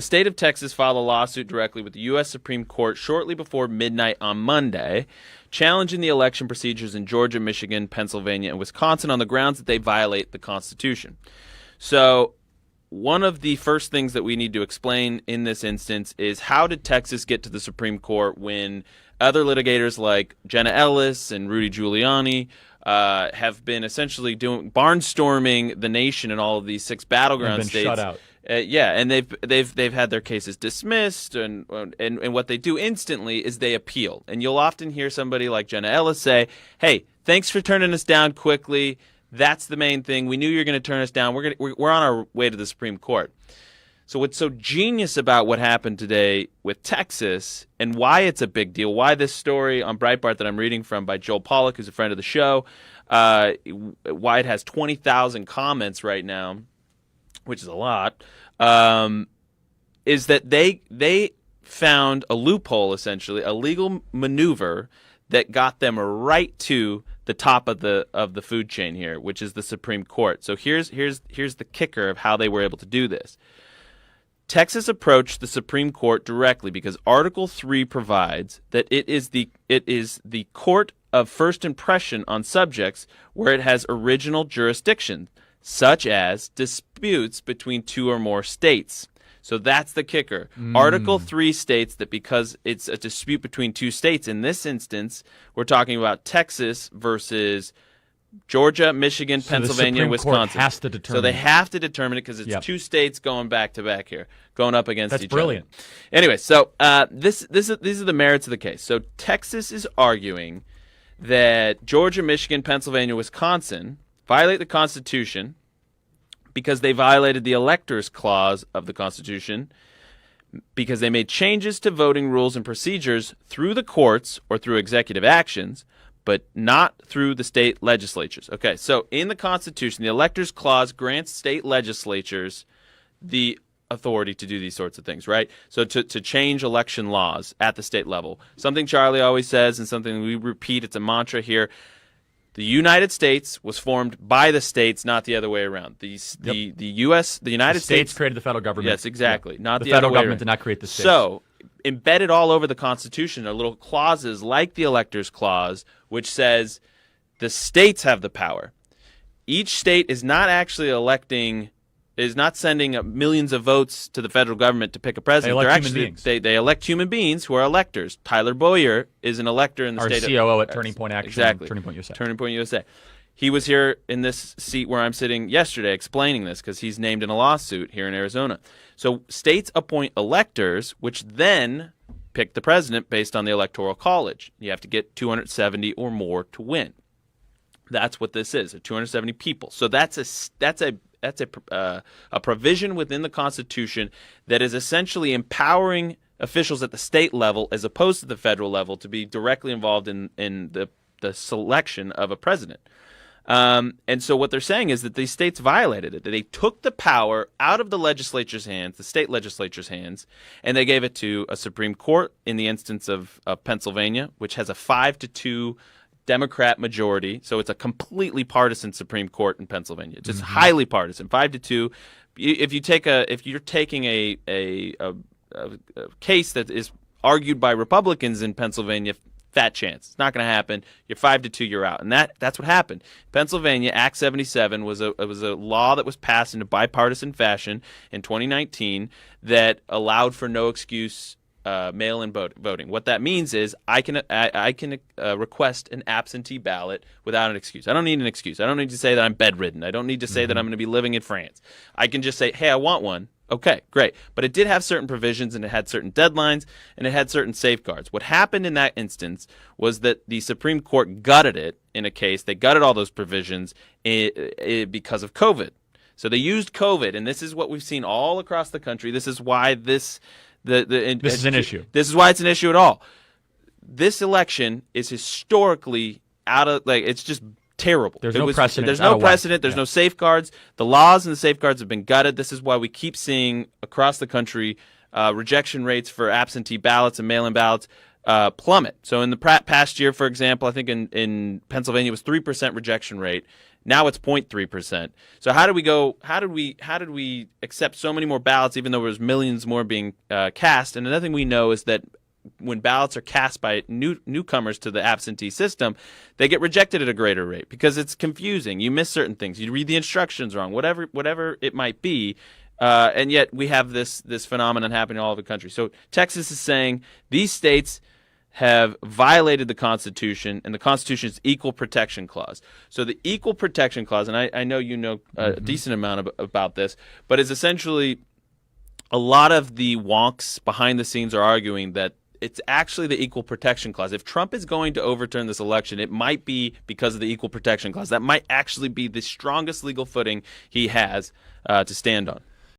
The state of Texas filed a lawsuit directly with the U.S. Supreme Court shortly before midnight on Monday, challenging the election procedures in Georgia, Michigan, Pennsylvania, and Wisconsin on the grounds that they violate the Constitution. So one of the first things that we need to explain in this instance is, how did Texas get to the Supreme Court when other litigators like Jenna Ellis and Rudy Giuliani have been essentially barnstorming the nation in all of these 6 battleground states? Shut out. And they've had their cases dismissed, and what they do instantly is they appeal. And you'll often hear somebody like Jenna Ellis say, "Hey, thanks for turning us down quickly. That's the main thing. We knew you were going to turn us down. We're on our way to the Supreme Court." So what's so genius about what happened today with Texas, and why it's a big deal, why this story on Breitbart that I'm reading from by Joel Pollack, who's a friend of the show, why it has 20,000 comments right now, which is a lot, is that they found a loophole, essentially, a legal maneuver that got them right to the top of the food chain here, which is the Supreme Court. So here's the kicker of how they were able to do this. Texas approached the Supreme Court directly because Article 3 provides that it is the court of first impression on subjects where it has original jurisdiction, such as disputes between 2 or more states. So that's the kicker. Article 3 states that because it's a dispute between 2 states, in this instance, we're talking about Texas versus Georgia, Michigan, Pennsylvania, and Wisconsin. Court has to determine. So they have to determine it because it's 2 states going back to back here, going up against each other. That's brilliant. Anyway, so these are the merits of the case. So Texas is arguing that Georgia, Michigan, Pennsylvania, Wisconsin violate the Constitution because they violated the Electors Clause of the Constitution, because they made changes to voting rules and procedures through the courts or through executive actions, but not through the state legislatures. Okay, so in the Constitution, the Electors Clause grants state legislatures the authority to do these sorts of things, right? So to change election laws at the state level. Something Charlie always says, and something we repeat, it's a mantra here. The United States was formed by the states, not the other way around. The United States created the federal government. Yes, exactly. Yep. Not the federal other way government around. did not create the states. So embedded all over the Constitution are little clauses like the Electors Clause, which says the states have the power. Each state is not actually sending millions of votes to the federal government to pick a president. They elect human beings. They elect human beings who are electors. Tyler Boyer is an elector in the Our state of... COO at Turning Point Action. Exactly. Turning Point USA. Turning Point USA. He was here in this seat where I'm sitting yesterday explaining this because he's named in a lawsuit here in Arizona. So states appoint electors, which then pick the president based on the Electoral College. You have to get 270 or more to win. That's what this is, 270 people. So that's a provision within the Constitution that is essentially empowering officials at the state level as opposed to the federal level to be directly involved in the selection of a president. And so what they're saying is that these states violated it. They took the power out of the legislature's hands, the state legislature's hands, and they gave it to a Supreme Court in the instance of Pennsylvania, which has a 5-2 Democrat majority. So it's a completely partisan Supreme Court in Pennsylvania. It's just highly partisan, 5-2. If you're taking a case that is argued by Republicans in Pennsylvania, fat chance. It's not going to happen. You're 5-2, you're out. And that's what happened. Pennsylvania, Act 77 was a law that was passed in a bipartisan fashion in 2019 that allowed for no excuse mail-in voting. What that means is I can request an absentee ballot without an excuse. I don't need an excuse. I don't need to say that I'm bedridden. I don't need to say that I'm going to be living in France. I can just say, hey, I want one. Okay, great. But it did have certain provisions, and it had certain deadlines, and it had certain safeguards. What happened in that instance was that the Supreme Court gutted it in a case. They gutted all those provisions because of COVID. So they used COVID, and this is what we've seen all across the country. This is why this is an issue. This is why it's an issue at all. This election is historically it's just terrible. There's no precedent. There's no precedent. There's no safeguards. The laws and the safeguards have been gutted. This is why we keep seeing across the country rejection rates for absentee ballots and mail-in ballots. plummet. So in the past year, for example, I think in Pennsylvania it was 3% rejection rate. Now it's 0.3%. So how did we accept so many more ballots, even though there's millions more being cast? And another thing we know is that when ballots are cast by newcomers to the absentee system, they get rejected at a greater rate because it's confusing. You miss certain things. You read the instructions wrong, whatever it might be. And yet we have this phenomenon happening all over the country. So Texas is saying these states have violated the Constitution and the Constitution's Equal Protection Clause. So the Equal Protection Clause, and I know you know a decent amount about this, but is essentially a lot of the wonks behind the scenes are arguing that it's actually the Equal Protection Clause. If Trump is going to overturn this election, it might be because of the Equal Protection Clause. That might actually be the strongest legal footing he has to stand on.